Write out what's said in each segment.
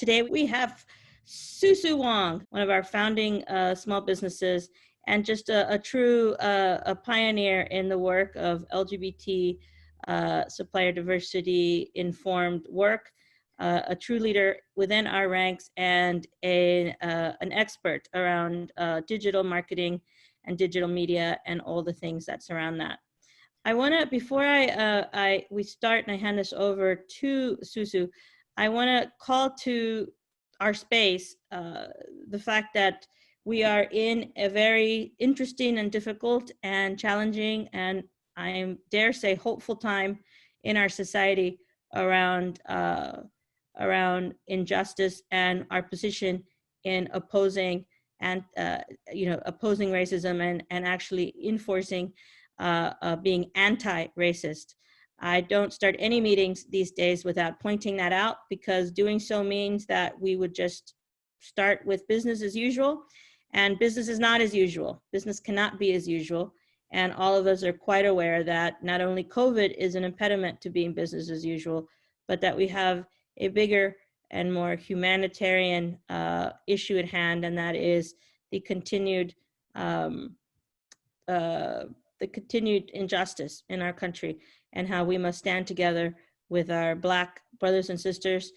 Today we have Susu Wong, one of our founding small businesses, and just a true a pioneer in the work of LGBT supplier diversity informed work, a true leader within our ranks, and an expert around digital marketing and digital media and all the things that surround that. I want to, before we start and I hand this over to Susu, I want to call to our space the fact that we are in a very interesting and difficult and challenging and I dare say hopeful time in our society around injustice and our position in opposing and opposing racism and actually enforcing being anti-racist. I don't start any meetings these days without pointing that out, because doing so means that we would just start with business as usual, and business is not as usual. Business cannot be as usual. And all of us are quite aware that not only COVID is an impediment to being business as usual, but that we have a bigger and more humanitarian issue at hand, and that is the continued injustice in our country, and how we must stand together with our Black brothers and sisters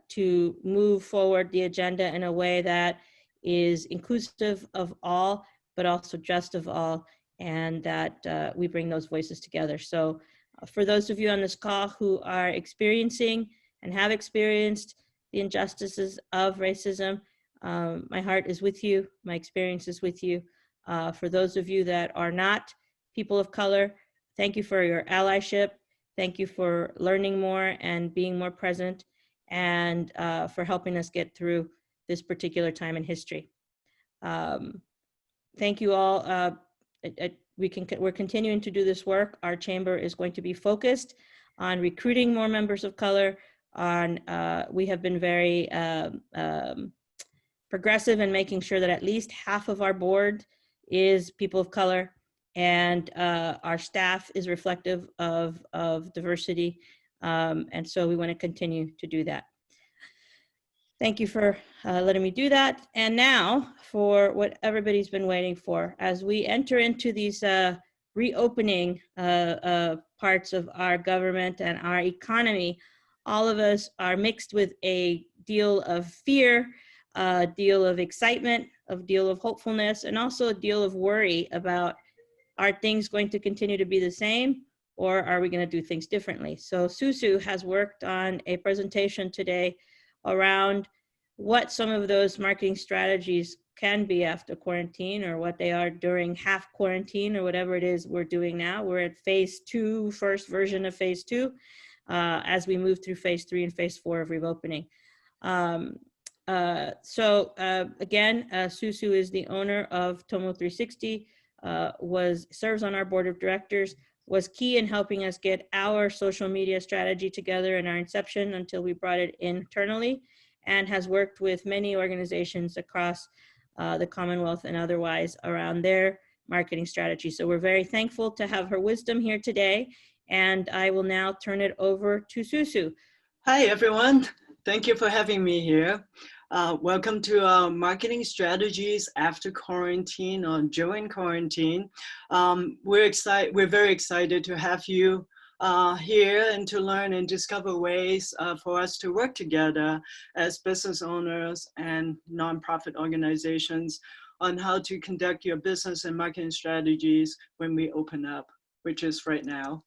to move forward the agenda in a way that is inclusive of all, but also just of all, and that we bring those voices together. So for those of you on this call who are experiencing and have experienced the injustices of racism, my heart is with you, my experience is with you. For those of you that are not people of color, thank you for your allyship. Thank you for learning more and being more present, and for helping us get through this particular time in history. Thank you all. We're continuing to do this work. Our chamber is going to be focused on recruiting more members of color. We have been very progressive in making sure that at least half of our board is people of color, and our staff is reflective of diversity. And so we want to continue to do that. Thank you for letting me do that. And now for what everybody's been waiting for, as we enter into these reopening parts of our government and our economy, all of us are mixed with a deal of fear, a deal of excitement, a deal of hopefulness, and also a deal of worry about, are things going to continue to be the same, or are we going to do things differently? So Susu has worked on a presentation today around what some of those marketing strategies can be after quarantine, or what they are during half quarantine, or whatever it is we're doing now. We're at phase 2, first version of phase 2, as we move through phase 3 and phase 4 of reopening. Again, Susu is the owner of Tomo 360, serves on our board of directors, was key in helping us get our social media strategy together in our inception until we brought it internally, and has worked with many organizations across the Commonwealth and otherwise around their marketing strategy. So we're very thankful to have her wisdom here today, and I will now turn it over to Susu. Hi, everyone. Thank you for having me here. Welcome to our marketing strategies after quarantine or during quarantine. We're very excited to have you here and to learn and discover ways for us to work together as business owners and nonprofit organizations on how to conduct your business and marketing strategies when we open up, which is right now.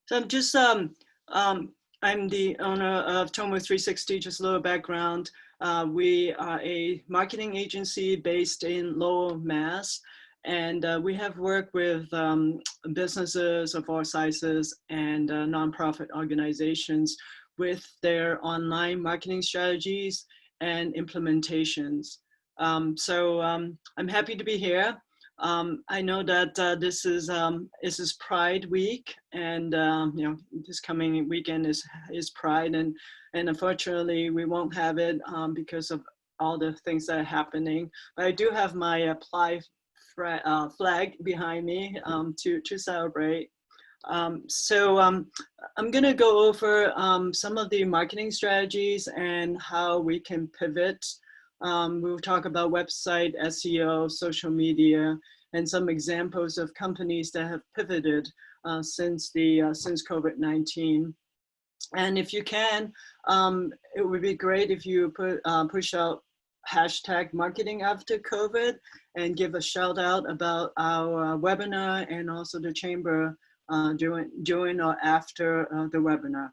So I'm just I'm the owner of Tomo 360, just a little background. We are a marketing agency based in Lowell, Mass. And we have worked with businesses of all sizes and nonprofit organizations with their online marketing strategies and implementations. I'm happy to be here. I know that this is Pride Week, and this coming weekend is Pride, and unfortunately we won't have it because of all the things that are happening. But I do have my flag behind me to celebrate. I'm going to go over some of the marketing strategies and how we can pivot. We'll talk about website, SEO, social media, and some examples of companies that have pivoted since COVID-19. And if you can, it would be great if you push out hashtag marketing after COVID and give a shout out about our webinar and also the chamber during or after the webinar.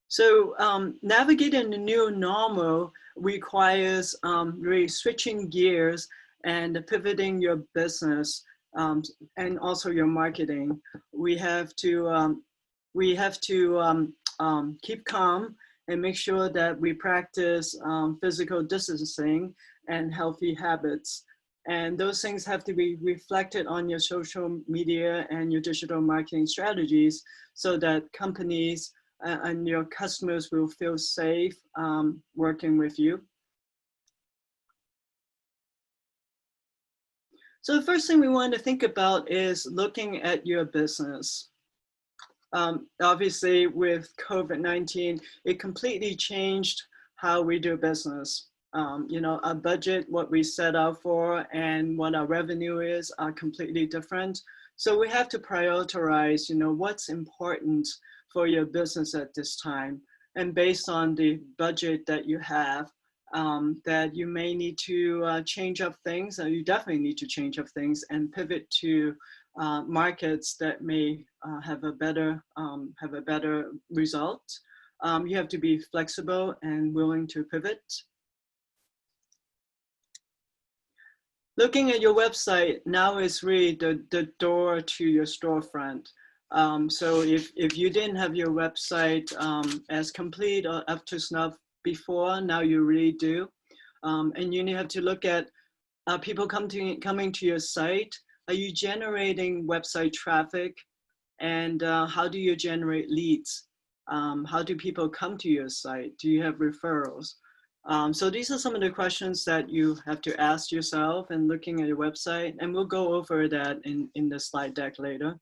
So navigating the new normal requires really switching gears and pivoting your business and also your marketing. We have to keep calm and make sure that we practice physical distancing and healthy habits. And those things have to be reflected on your social media and your digital marketing strategies so that companies and your customers will feel safe working with you. So the first thing we want to think about is looking at your business. Obviously with COVID-19, it completely changed how we do business. You know, our budget, what we set out for and what our revenue is are completely different. So we have to prioritize, you know, what's important for your business at this time. And based on the budget that you have, that you may need to change up things, or you definitely need to change up things and pivot to markets that may have a better result. You have to be flexible and willing to pivot. Looking at your website now is really the door to your storefront. So if you didn't have your website as complete or up to snuff before, now you really do. And you have to look at people coming to your site. Are you generating website traffic? And how do you generate leads? How do people come to your site? Do you have referrals? So these are some of the questions that you have to ask yourself and looking at your website, and we'll go over that in the slide deck later.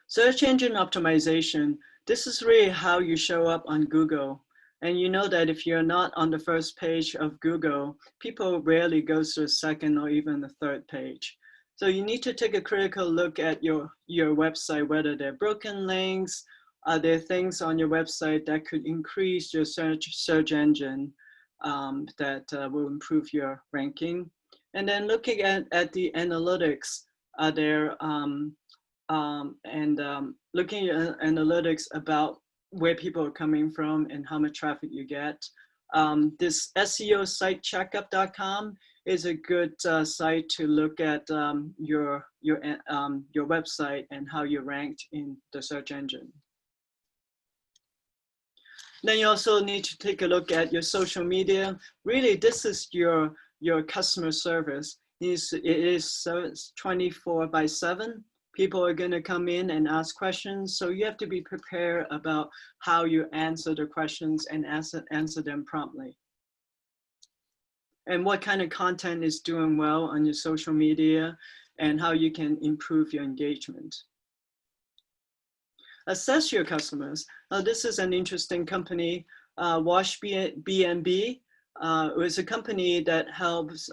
Search engine optimization. This is really how you show up on Google. And you know that if you're not on the first page of Google, people rarely go to the second or even the third page. So you need to take a critical look at your website, whether they're broken links. Are there things on your website that could increase your search engine that will improve your ranking? And then looking at the analytics, are there looking at analytics about where people are coming from and how much traffic you get. This SEO site checkup.com is a good site to look at your website and how you're ranked in the search engine. Then you also need to take a look at your social media. Really, this is your customer service. It is 24/7. People are going to come in and ask questions. So you have to be prepared about how you answer the questions and answer them promptly. And what kind of content is doing well on your social media and how you can improve your engagement. Assess your customers. This is an interesting company, Wash B&B. It was a company that helps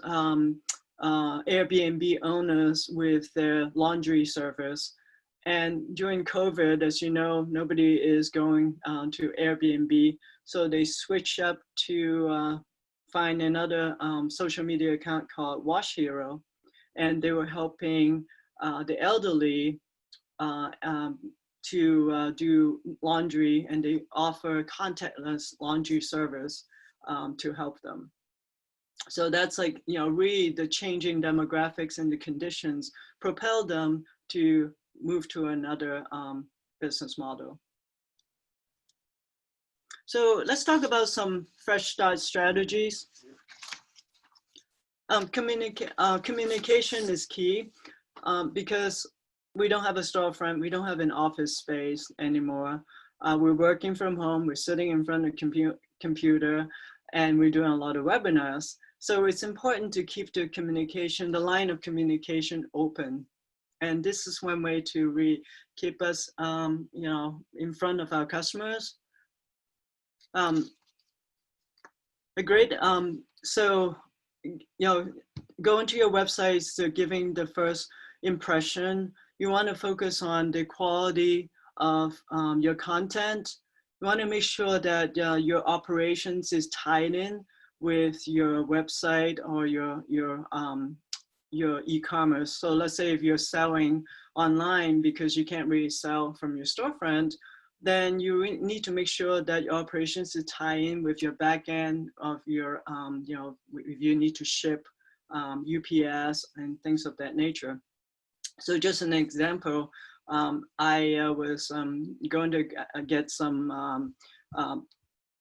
Airbnb owners with their laundry service. And during COVID, as you know, nobody is going to Airbnb. So they switched up to find another social media account called Wash Hero. And they were helping the elderly to do laundry, and they offer contactless laundry service to help them. So that's like, you know, really the changing demographics and the conditions propel them to move to another business model. So let's talk about some fresh start strategies. Communication is key because we don't have a storefront, we don't have an office space anymore. We're working from home, we're sitting in front of a computer, and we're doing a lot of webinars. So it's important to keep the communication, the line of communication open. And this is one way to keep us, you know, in front of our customers. So, you know, going to your website, so giving the first impression, you want to focus on the quality of your content. You want to make sure that your operations is tied in with your website or your e-commerce. So let's say if you're selling online because you can't really sell from your storefront, then you need to make sure that your operations is tie in with your back end of your, you know, if you need to ship UPS and things of that nature. So just an example, I was going to get some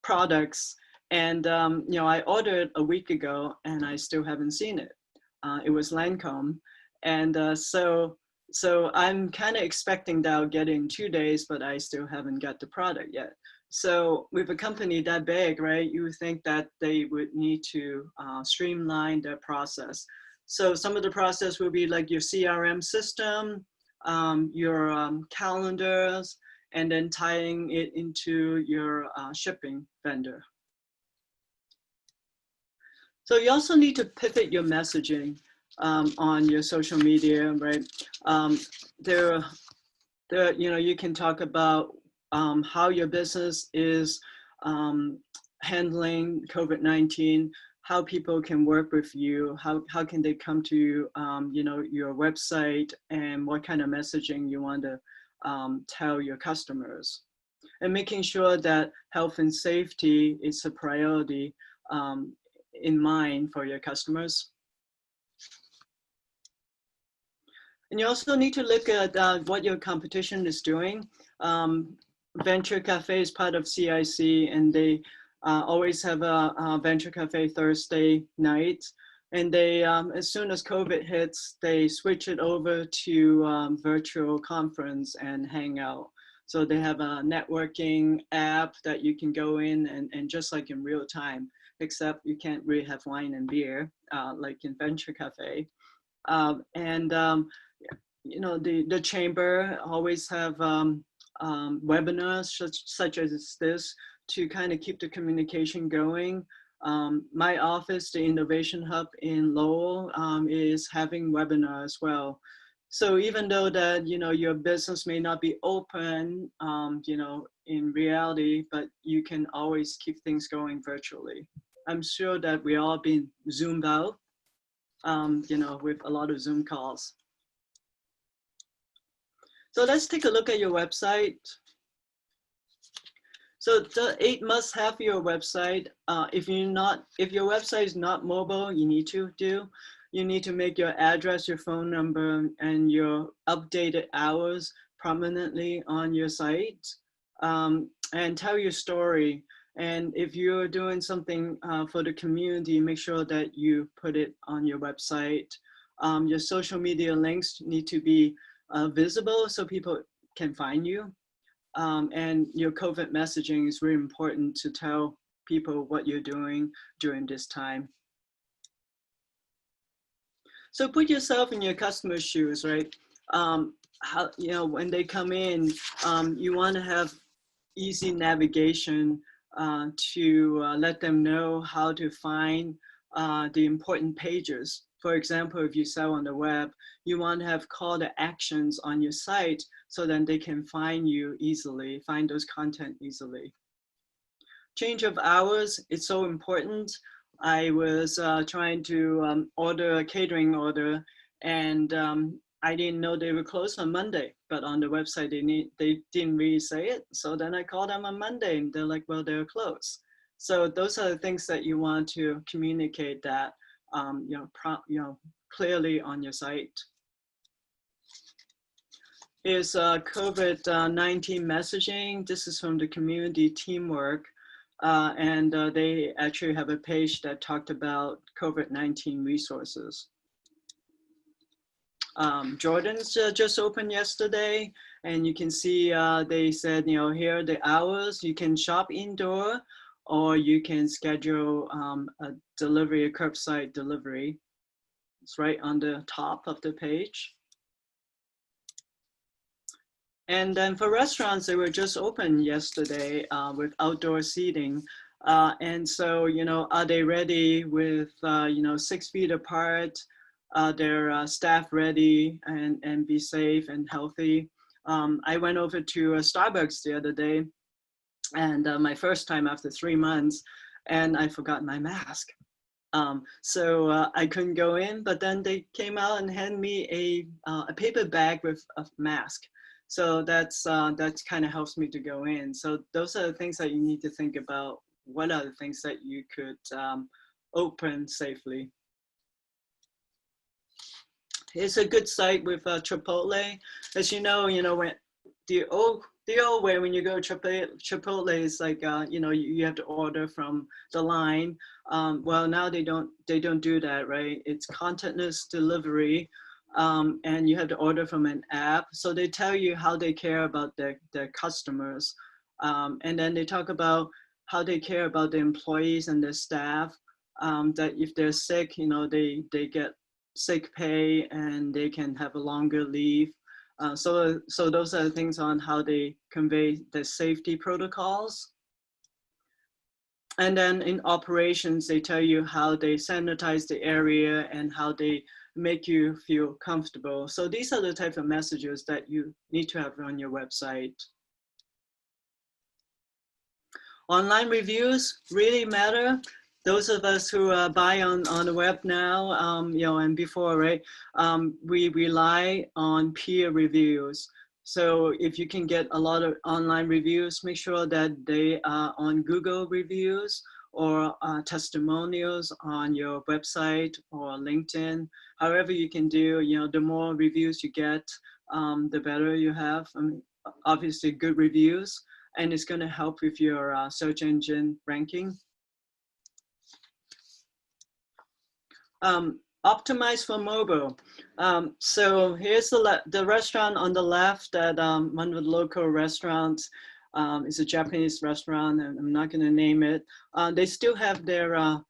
products, and you know, I ordered a week ago and I still haven't seen it. It was Lancome, and so I'm kind of expecting that I'll get it in 2 days, but I still haven't got the product yet. So with a company that big, right, you would think that they would need to streamline their process. So some of the process will be like your CRM system, your calendars, and then tying it into your shipping vendor. So you also need to pivot your messaging on your social media, right? You know, you can talk about how your business is handling COVID-19, how people can work with you, how can they come to you know, your website, and what kind of messaging you want to tell your customers, and making sure that health and safety is a priority in mind for your customers. And you also need to look at what your competition is doing. Venture Cafe is part of CIC, and they always have a Venture Cafe Thursday night. And they, as soon as COVID hits, they switch it over to virtual conference and hangout. So they have a networking app that you can go in and just like in real time, except you can't really have wine and beer like in Venture Cafe. You know, the chamber always have webinars such as this to kind of keep the communication going. My office, the Innovation Hub in Lowell, is having webinars as well. So even though that, you know, your business may not be open, you know, in reality, but you can always keep things going virtually. I'm sure that we all been zoomed out, you know, with a lot of Zoom calls. So let's take a look at your website. So the 8 must-have your website. If your website is not mobile, you need to make your address, your phone number, and your updated hours prominently on your site, and tell your story. And if you're doing something for the community, make sure that you put it on your website. Your social media links need to be visible so people can find you. And your COVID messaging is really important to tell people what you're doing during this time. So put yourself in your customer's shoes, right? How, you know, when they come in, you want to have easy navigation to let them know how to find the important pages. For example, if you sell on the web, you want to have call to actions on your site so then they can find you easily, find those content easily. Change of hours, it's so important. I was trying to order a catering order, and I didn't know they were closed on Monday, but on the website they didn't really say it. So then I called them on Monday and they're like, well, they're closed. So those are the things that you want to communicate that you know, clearly on your site. Is COVID-19 messaging. This is from the community teamwork. And they actually have a page that talked about COVID-19 resources. Jordan's just opened yesterday, and you can see they said, you know, here are the hours. You can shop indoor, or you can schedule a delivery, a curbside delivery. It's right on the top of the page. And then for restaurants, they were just open yesterday with outdoor seating. And so, you know, are they ready with, you know, 6 feet apart? Are their staff ready and be safe and healthy? I went over to a Starbucks the other day, and my first time after 3 months, and I forgot my mask. So I couldn't go in, but then they came out and handed me a paper bag with a mask. So that's kind of helps me to go in. So those are the things that you need to think about. What are the things that you could open safely? It's a good site with Chipotle. As you know, when the old way when you go Chipotle is like you know, you have to order from the line. Well, now they don't do that, right? It's contactless delivery, and you have to order from an app. So they tell you how they care about their customers, and then they talk about how they care about the employees and their staff. That if they're sick, you know, they get sick pay and they can have a longer leave. So those are the things on how they convey the safety protocols. And then in operations, they tell you how they sanitize the area and how they make you feel comfortable. So these are the type of messages that you need to have on your website. Online reviews really matter. Those of us who buy on the web now, you know, and before, right, we rely on peer reviews. So if you can get a lot of online reviews, make sure that they are on Google reviews or testimonials on your website or LinkedIn. However you can do, you know, the more reviews you get, the better you have. I mean, obviously good reviews, and it's going to help with your search engine ranking. Optimize for mobile. So here's the restaurant on the left that one of the local restaurants. It's a Japanese restaurant, and I'm not going to name it. They still have their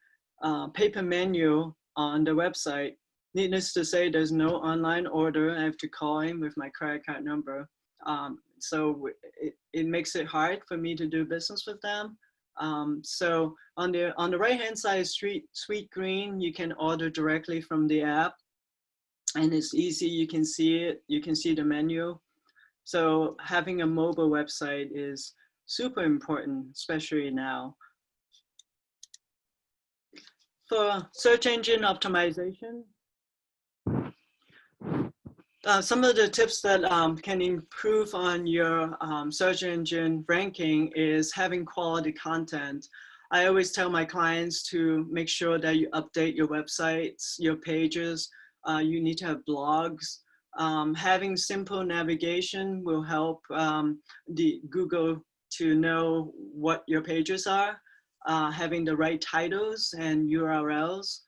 paper menu on the website. Needless to say, there's no online order. I have to call in with my credit card number. So it makes it hard for me to do business with them. So on the right hand side, Sweet Green, you can order directly from the app, and it's easy. You can see it. You can see the menu. So having a mobile website is super important, especially now. For search engine optimization, some of the tips that can improve on your search engine ranking is having quality content. I always tell my clients to make sure that you update your websites, your pages. You need to have blogs. Having simple navigation will help the Google to know what your pages are. Having the right titles and URLs.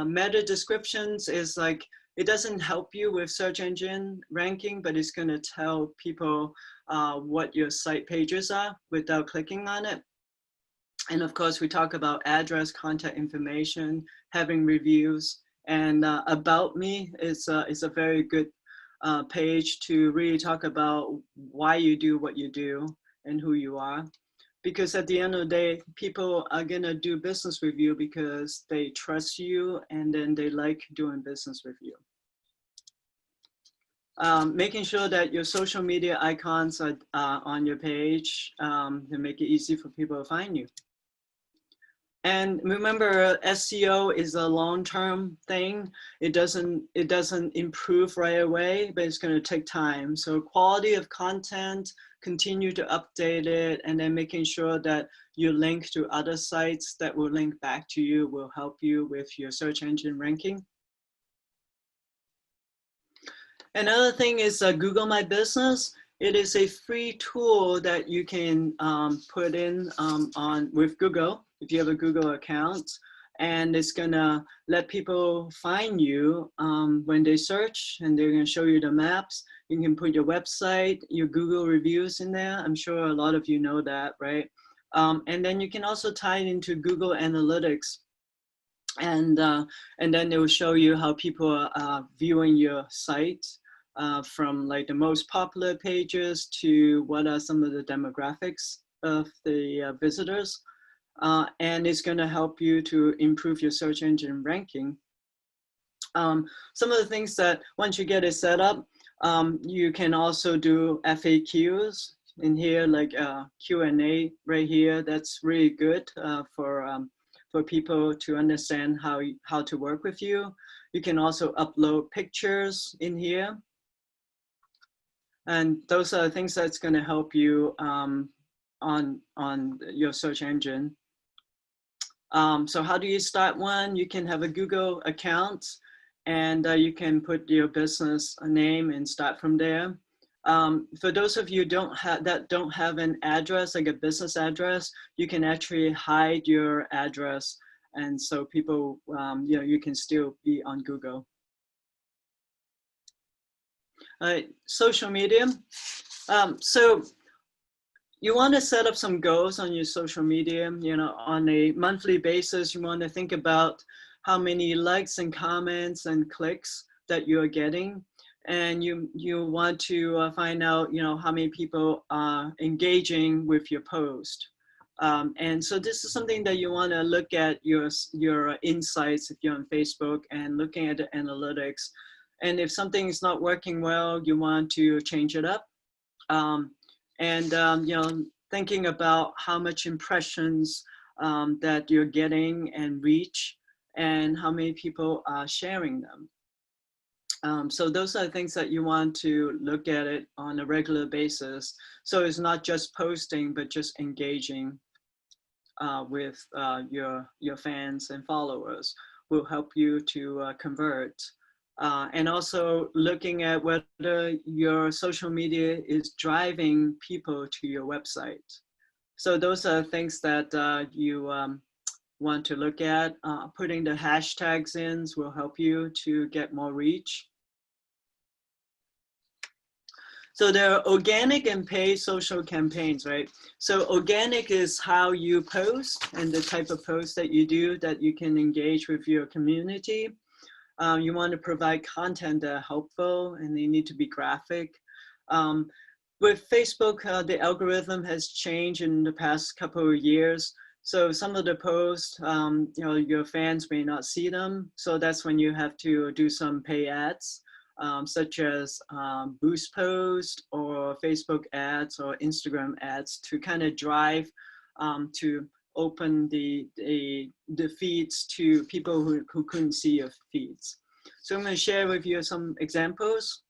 Meta descriptions is like, it doesn't help you with search engine ranking, but it's going to tell people what your site pages are without clicking on it. And of course, we talk about address, contact information, having reviews, and About Me is a very good page to really talk about why you do what you do and who you are. Because at the end of the day, people are going to do business with you because they trust you and then they like doing business with you. Making sure that your social media icons are on your page to make it easy for people to find you. And remember, SEO is a long-term thing. It doesn't improve right away, but it's going to take time. So quality of content, continue to update it, and then making sure that you link to other sites that will link back to you will help you with your search engine ranking. Another thing is Google My Business. It is a free tool that you can put in with Google if you have a Google account, and it's gonna let people find you when they search, and they're gonna show you the maps. You can put your website, your Google reviews in there. I'm sure a lot of you know that, right? And then you can also tie it into Google Analytics. And then it will show you how people are viewing your site, from like the most popular pages to what are some of the demographics of the visitors. And it's going to help you to improve your search engine ranking. Some of the things that once you get it set up, you can also do FAQs in here, like Q&A right here. That's really good for people to understand how to work with you. You can also upload pictures in here. And those are the things that's going to help you on your search engine. So how do you start one? You can have a Google account, and you can put your business name and start from there. For those of you that don't have an address, like a business address, you can actually hide your address, and so people, you can still be on Google. Social media. So you want to set up some goals on your social media. On a monthly basis, you want to think about how many likes and comments and clicks that you're getting. And you want to find out, how many people are engaging with your post. And so this is something that you want to look at your insights if you're on Facebook, and looking at the analytics. And if something is not working well, you want to change it up. Thinking about how much impressions that you're getting and reach, and how many people are sharing them. So those are the things that you want to look at it on a regular basis. So it's not just posting, but just engaging with your fans and followers will help you to convert. And also looking at whether your social media is driving people to your website. So those are things that you want to look at. Putting the hashtags in will help you to get more reach. So there are organic and paid social campaigns, right? So organic is how you post and the type of post that you do that you can engage with your community. You want to provide content that are helpful, and they need to be graphic. With Facebook, the algorithm has changed in the past couple of years. So some of the posts, your fans may not see them. So that's when you have to do some pay ads, such as boost posts or Facebook ads or Instagram ads, to kind of drive to open the feeds to people who couldn't see your feeds. So I'm going to share with you some examples.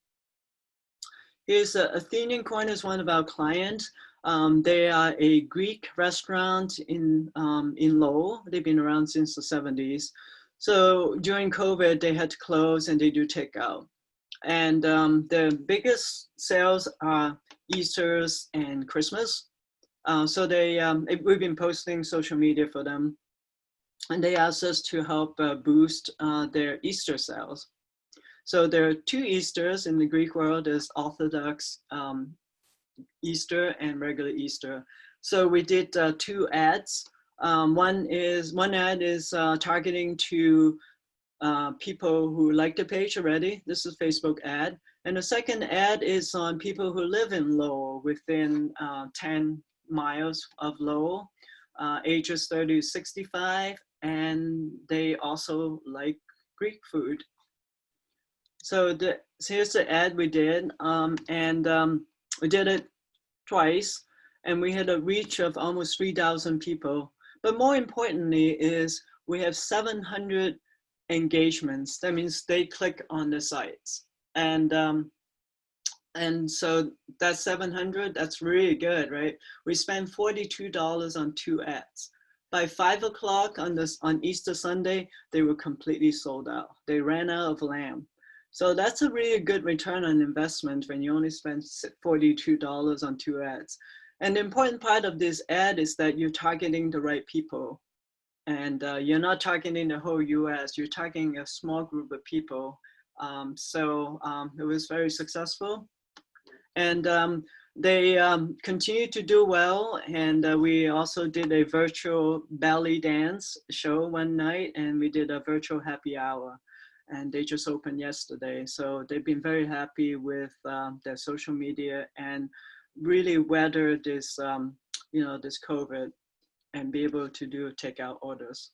Here's Athenian Corner is one of our clients. They are a Greek restaurant in Lowell. They've been around since the 70s. So during COVID, they had to close, and they do takeout. And the biggest sales are Easter's and Christmas. So we've been posting social media for them, and they asked us to help boost their Easter sales. So there are two Easters in the Greek world. There's Orthodox Easter and regular Easter. So we did two ads. One ad is targeting to people who like the page already. This is Facebook ad. And the second ad is on people who live in Lowell, within 10 miles of Lowell, ages 30 to 65, and they also like Greek food. So here's the ad we did, and we did it twice, and we had a reach of almost 3,000 people. But more importantly is we have 700 engagements. That means they click on the sites, and so that's 700. That's really good, right? We spent $42 on two ads. By 5 o'clock on Easter Sunday, they were completely sold out. They ran out of lamb. So that's a really good return on investment when you only spend $42 on two ads. And the important part of this ad is that you're targeting the right people. And you're not targeting the whole US, you're targeting a small group of people. So it was very successful. And they continue to do well, and we also did a virtual belly dance show one night, and we did a virtual happy hour, and they just opened yesterday. So they've been very happy with their social media and really weather this, this COVID and be able to do takeout orders.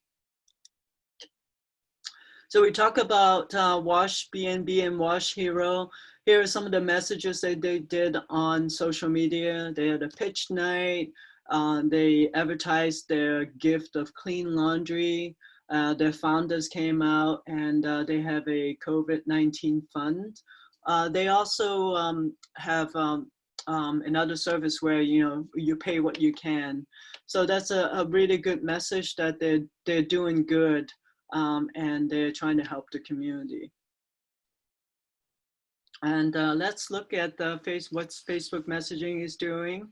So we talk about Wash B&B and Wash Hero. Here are some of the messages that they did on social media. They had a pitch night. They advertised their gift of clean laundry. Their founders came out, and they have a COVID-19 fund. They also have another service where you pay what you can. So that's a really good message that they're doing good. And they're trying to help the community. And let's look at what Facebook messaging is doing.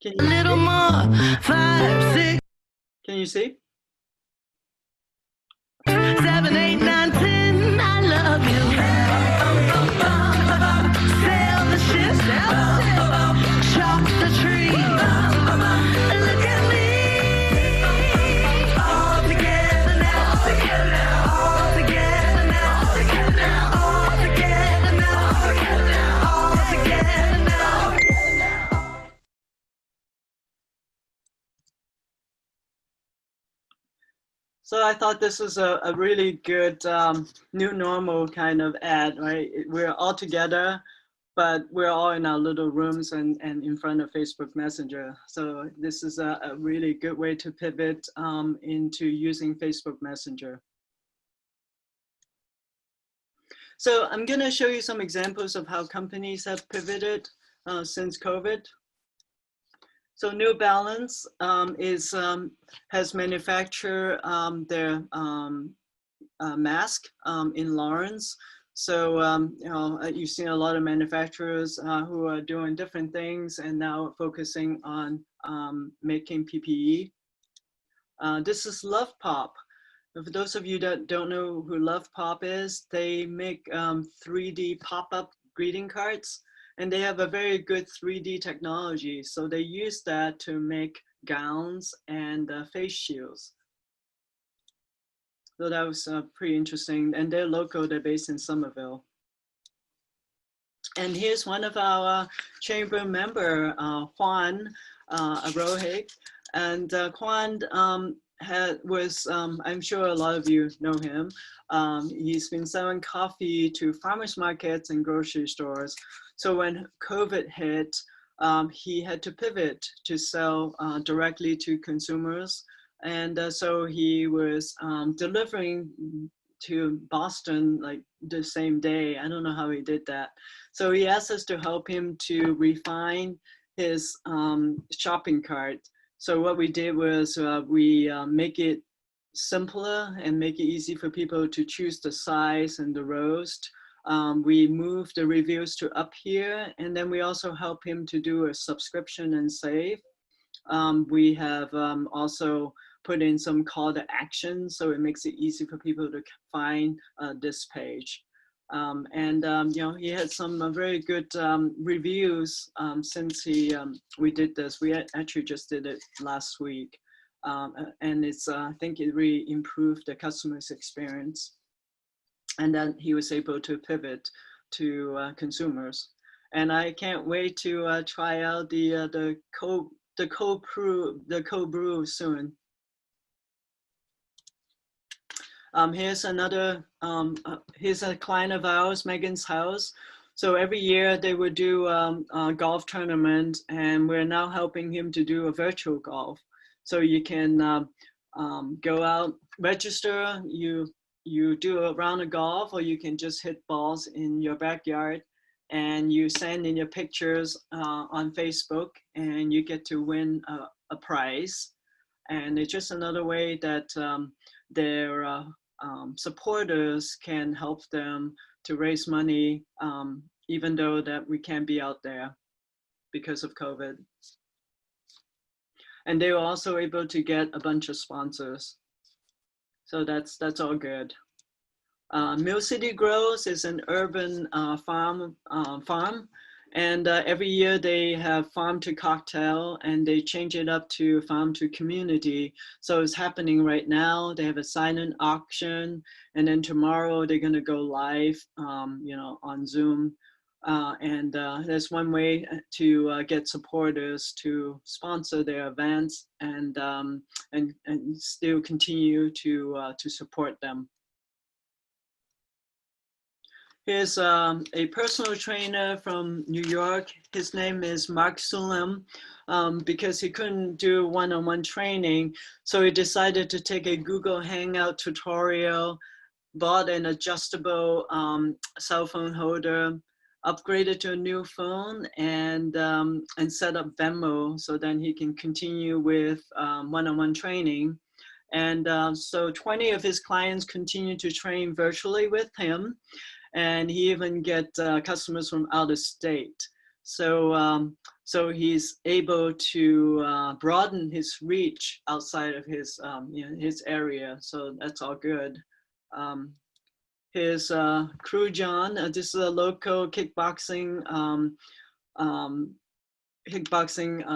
Can you little see? More, 5, 6. Can you see? 7, 8, 9, 10. I love you. Sail the ship, chop the tree. Look at me. All together now. All together now. All together now. All together now. All together now. All together now. So I thought this was a really good new normal kind of ad, right? We're all together, but we're all in our little rooms and in front of Facebook Messenger. So this is a really good way to pivot into using Facebook Messenger. So I'm gonna show you some examples of how companies have pivoted since COVID. So New Balance has manufactured their mask in Lawrence. So you've seen a lot of manufacturers who are doing different things and now focusing on making PPE. This is Lovepop. For those of you that don't know who Lovepop is, they make 3D pop-up greeting cards. And they have a very good 3D technology. So they use that to make gowns and face shields. So that was pretty interesting. And they're local, they're based in Somerville. And here's one of our chamber member, Vaughn Rojer. And Juan I'm sure a lot of you know him. He's been selling coffee to farmers markets and grocery stores. So when COVID hit, he had to pivot to sell directly to consumers. And so he was delivering to Boston like the same day. I don't know how he did that. So he asked us to help him to refine his shopping cart. So what we did was we make it simpler and make it easy for people to choose the size and the roast. We moved the reviews to up here, and then we also help him to do a subscription and save. We have also put in some call to action, so it makes it easy for people to find this page. He had some very good reviews since we did this. We actually just did it last week, and I think it really improved the customer's experience. And then he was able to pivot to consumers. And I can't wait to try out the cold brew soon. Here's a client of ours, Megan's House. So every year they would do a golf tournament, and we're now helping him to do a virtual golf. So you can go out, register, you do a round of golf, or you can just hit balls in your backyard, and you send in your pictures on Facebook, and you get to win a prize. And it's just another way that their supporters can help them to raise money, even though that we can't be out there because of COVID. And they were also able to get a bunch of sponsors. So that's all good. Mill City Grows is an urban farm, and every year they have farm to cocktail, and they change it up to farm to community. So it's happening right now. They have a silent auction, and then tomorrow they're going to go live, on Zoom. And there's one way to get supporters to sponsor their events and still continue to support them. Here's a personal trainer from New York. His name is Mark Solem. Because he couldn't do one-on-one training, so he decided to take a Google Hangout tutorial, bought an adjustable cell phone holder, upgraded to a new phone, and set up Venmo so then he can continue with one-on-one training. And so 20 of his clients continue to train virtually with him. And he even get customers from out of state. So, so he's able to broaden his reach outside of his, his area. So that's all good. His crew John, this is a local kickboxing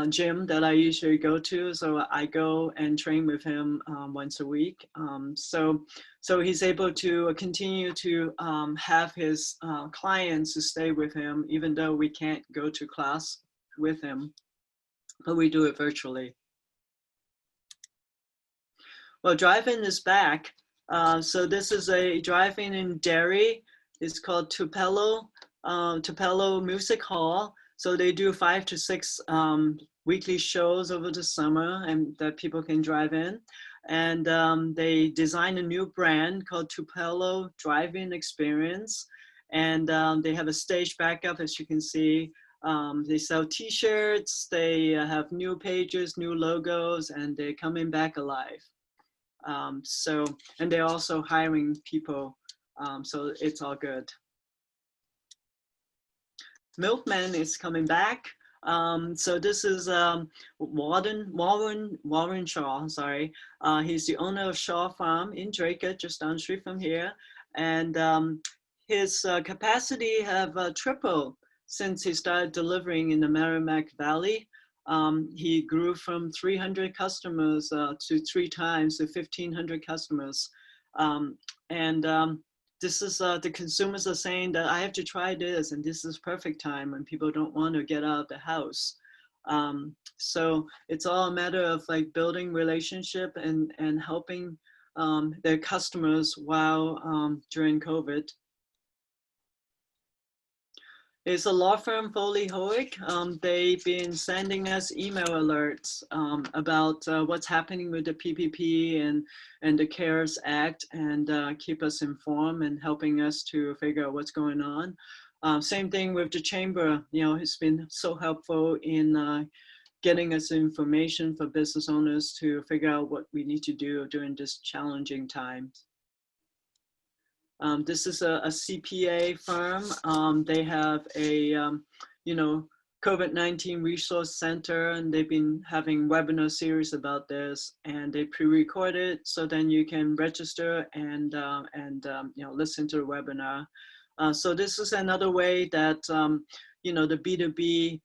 gym that I usually go to. So I go and train with him once a week. So he's able to continue to have his clients to stay with him, even though we can't go to class with him, but we do it virtually. Well, drive-in is back. So this is a drive-in in Derry. It's called Tupelo Music Hall. So they do 5 to 6 weekly shows over the summer, and that people can drive in. And they designed a new brand called Tupelo Drive-In Experience. And they have a stage backup, as you can see. They sell t-shirts, they have new pages, new logos, and they're coming back alive. And they're also hiring people, so it's all good. Milkman is coming back. So this is Warren Shaw, sorry. He's the owner of Shaw Farm in Dracut, just down the street from here. And his capacity have tripled since he started delivering in the Merrimack Valley. He grew from 300 customers to 3 times to 1,500 customers. This is the consumers are saying that I have to try this, and this is perfect time when people don't want to get out of the house. So it's all a matter of like building relationship and helping their customers while during COVID. It's a law firm, Foley Hoek. They've been sending us email alerts about what's happening with the PPP and the CARES Act, and keep us informed and helping us to figure out what's going on. Same thing with the chamber. It's been so helpful in getting us information for business owners to figure out what we need to do during this challenging time. This is a CPA firm. They have a, COVID-19 resource center, and they've been having webinar series about this, and they pre-record it so then you can register and listen to the webinar. So this is another way that, the B2B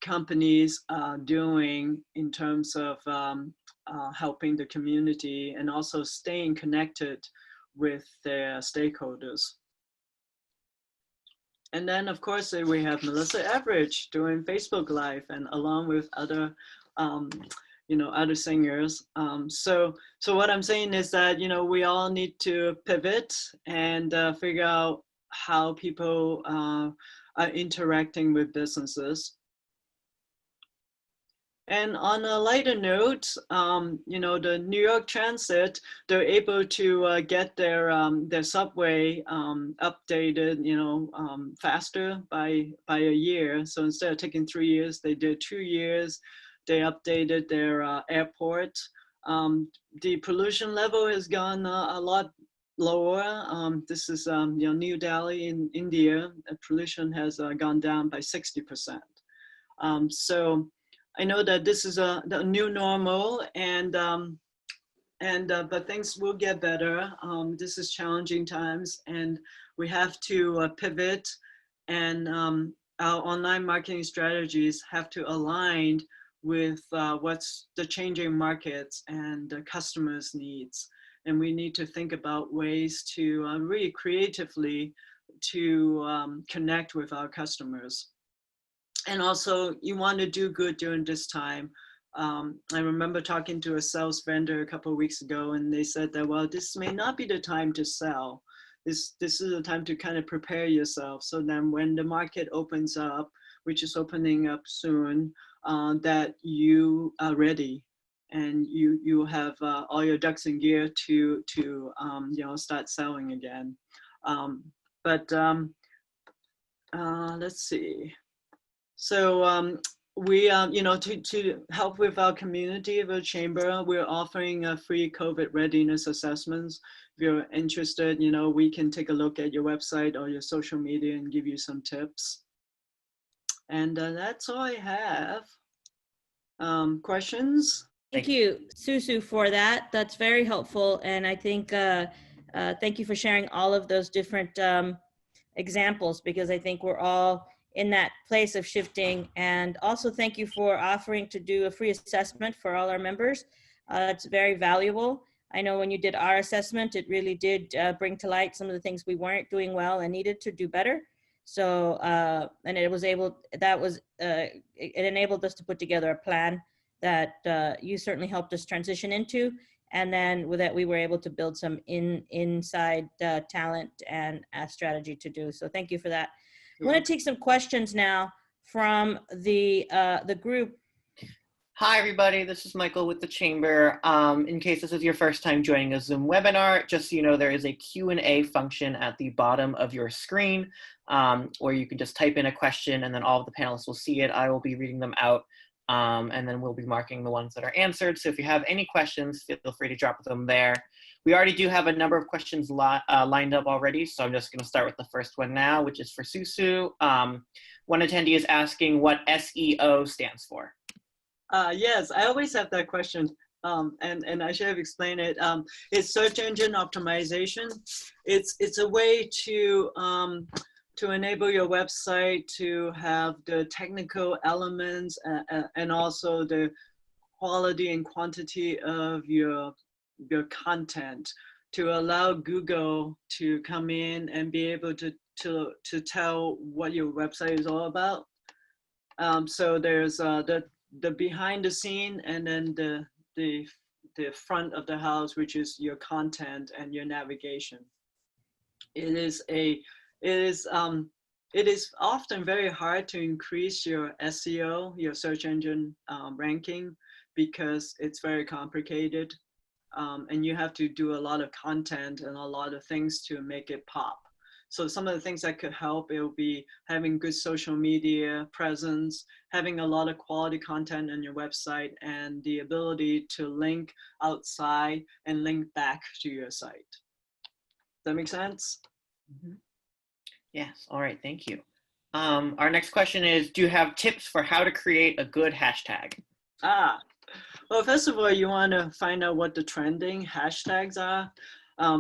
companies are doing in terms of helping the community and also staying connected with their stakeholders. And then of course we have Melissa Everidge doing Facebook Live, and along with other other singers. So what I'm saying is that we all need to pivot and figure out how people are interacting with businesses. And on a lighter note, the New York Transit, they're able to get their subway updated, faster by a year. So instead of taking 3 years, they did 2 years. They updated their airport. The pollution level has gone a lot lower. This is New Delhi in India. Pollution has gone down by 60%. So I know that this is the new normal, and But things will get better. This is challenging times, and we have to pivot, and our online marketing strategies have to align with what's the changing markets and the customers' needs. And we need to think about ways to really creatively to connect with our customers. And also, you want to do good during this time. I remember talking to a sales vendor a couple of weeks ago, and they said that, well, this may not be the time to sell. This is the time to kind of prepare yourself. So then when the market opens up, which is opening up soon, that you are ready and you have all your ducks in gear to start selling again. Let's see. So we, to help with our community of our chamber, we're offering free COVID readiness assessments. If you're interested, we can take a look at your website or your social media and give you some tips. And that's all I have. Questions? Thank you, Susu, for that. That's very helpful. And I think, thank you for sharing all of those different examples, because I think we're all in that place of shifting. And also thank you for offering to do a free assessment for all our members. It's very valuable. I know when you did our assessment, it really did bring to light some of the things we weren't doing well and needed to do better. So, and it enabled us to put together a plan that you certainly helped us transition into. And then with that, we were able to build some inside talent and a strategy to do. So thank you for that. I want to take some questions now from the group. Hi, everybody. This is Michael with the Chamber. In case this is your first time joining a Zoom webinar, just so you know, there is a Q&A function at the bottom of your screen, where you can just type in a question and then all of the panelists will see it. I will be reading them out, and then we'll be marking the ones that are answered. So if you have any questions, feel free to drop them there. We already do have a number of questions lined up already, so I'm just going to start with the first one now, which is for Susu. One attendee is asking what SEO stands for. Yes, I always have that question, and I should have explained it. It's search engine optimization. It's a way to enable your website to have the technical elements and also the quality and quantity of your content to allow Google to come in and be able to tell what your website is all about. So there's the behind the scene, and then the front of the house, which is your content and your navigation. It is often very hard to increase your SEO, your search engine ranking, because it's very complicated, and you have to do a lot of content and a lot of things to make it pop. So some of the things that could help, it will be having good social media presence, having a lot of quality content on your website, and the ability to link outside and link back to your site. Does that make sense? Mm-hmm. Yes, all right, thank you. Our next question is, do you have tips for how to create a good hashtag? Well, first of all, you want to find out what the trending hashtags are.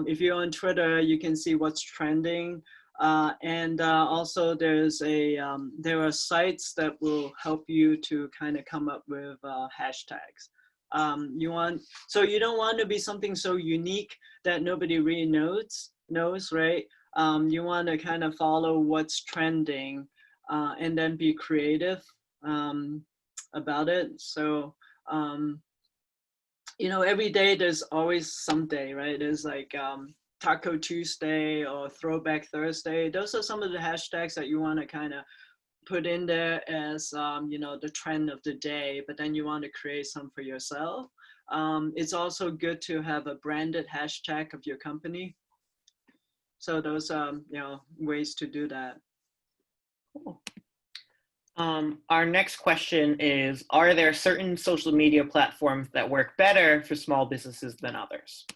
If you're on Twitter, you can see what's trending. And also there are sites that will help you to kind of come up with hashtags. You don't want to be something so unique that nobody really knows, right? You want to kind of follow what's trending and then be creative about it. So, every day there's always some day, right? There's like Taco Tuesday or Throwback Thursday. Those are some of the hashtags that you want to kind of put in there as, the trend of the day, but then you want to create some for yourself. It's also good to have a branded hashtag of your company. So those are, ways to do that. Cool. Our next question is, are there certain social media platforms that work better for small businesses than others?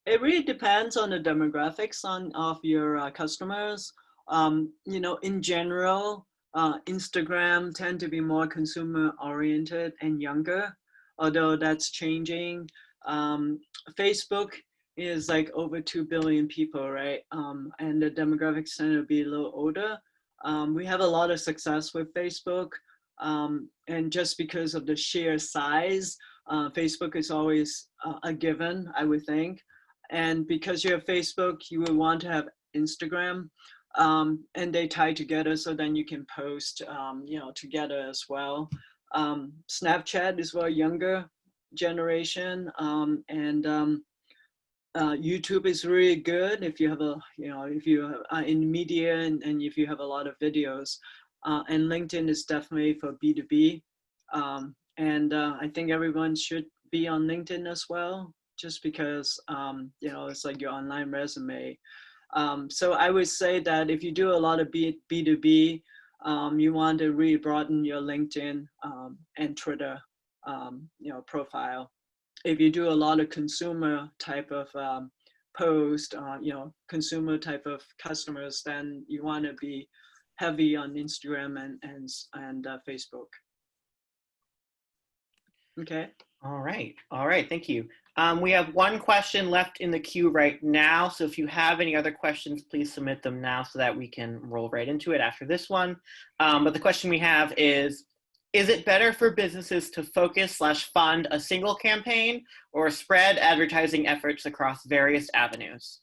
It really depends on the demographics of your customers. In general, Instagram tend to be more consumer oriented and younger, although that's changing. Facebook is like over 2 billion people, right? And the demographics tend to be a little older. We have a lot of success with Facebook. And just because of the sheer size, Facebook is always a given, I would think. And because you have Facebook, you would want to have Instagram, and they tie together so then you can post, together as well. Snapchat is for a younger generation, and YouTube is really good if you have if you are in media and if you have a lot of videos. And LinkedIn is definitely for B2B. And I think everyone should be on LinkedIn as well, just because, it's like your online resume. So I would say that if you do a lot of B2B, you want to really broaden your LinkedIn and Twitter, profile. If you do a lot of consumer type of post, consumer type of customers, then you want to be heavy on Instagram and Facebook. Okay. All right. Thank you. We have one question left in the queue right now. So if you have any other questions, please submit them now so that we can roll right into it after this one. But the question we have is it better for businesses to focus/fund a single campaign or spread advertising efforts across various avenues?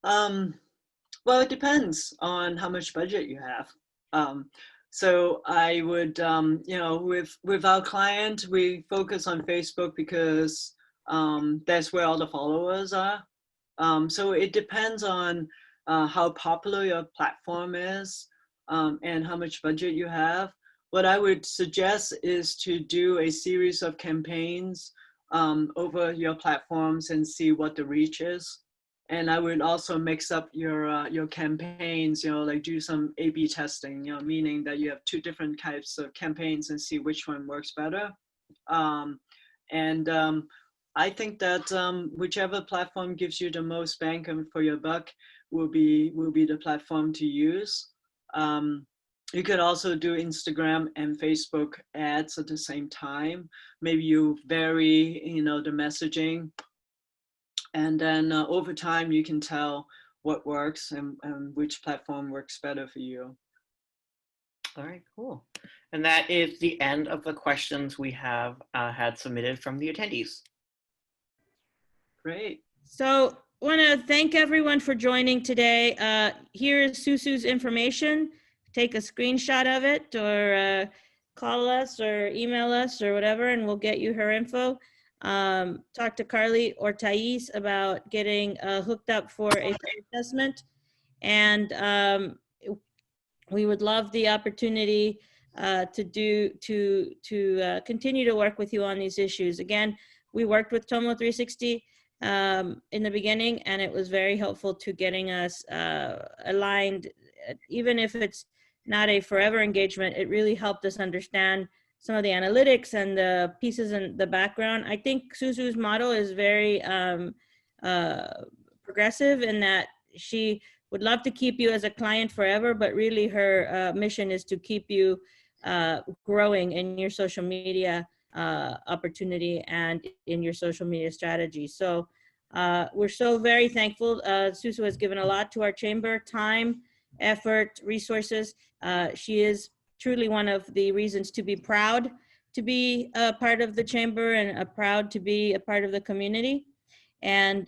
Well, it depends on how much budget you have. So I would, with our client, we focus on Facebook because that's where all the followers are. So it depends on how popular your platform is and how much budget you have. What I would suggest is to do a series of campaigns over your platforms and see what the reach is. And I would also mix up your campaigns, like do some A/B testing, meaning that you have two different types of campaigns and see which one works better. I think that whichever platform gives you the most bang for your buck will be the platform to use. You could also do Instagram and Facebook ads at the same time. Maybe you vary, the messaging. And then over time, you can tell what works and which platform works better for you. All right, cool. And that is the end of the questions we have had submitted from the attendees. Great. So I want to thank everyone for joining today. Here is Susu's information. Take a screenshot of it or call us or email us or whatever, and we'll get you her info. Talk to Carly or Thais about getting hooked up for a assessment. And we would love the opportunity to continue to work with you on these issues. Again, we worked with Tomo 360 in the beginning, and it was very helpful to getting us aligned. Even if it's not a forever engagement, it really helped us understand some of the analytics and the pieces in the background. I think Susu's model is very progressive in that she would love to keep you as a client forever, but really her mission is to keep you growing in your social media opportunity and in your social media strategy. So we're so very thankful. Susu has given a lot to our chamber: time, effort, resources. She is truly one of the reasons to be proud to be a part of the chamber and proud to be a part of the community. And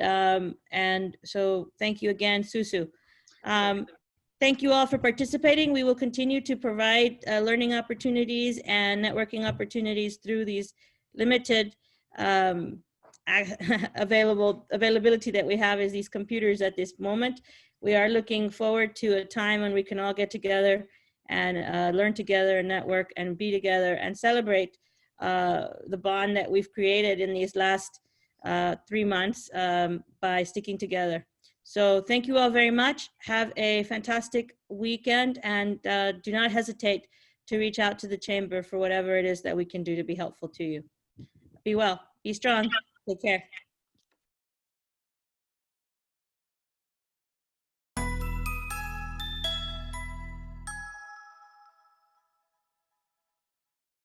so thank you again, Susu. Thank you all for participating. We will continue to provide learning opportunities and networking opportunities through these limited availability that we have as these computers at this moment. We are looking forward to a time when we can all get together and learn together and network and be together and celebrate the bond that we've created in these last 3 months by sticking together. So thank you all very much. Have a fantastic weekend, and do not hesitate to reach out to the chamber for whatever it is that we can do to be helpful to you. Be well, be strong, take care.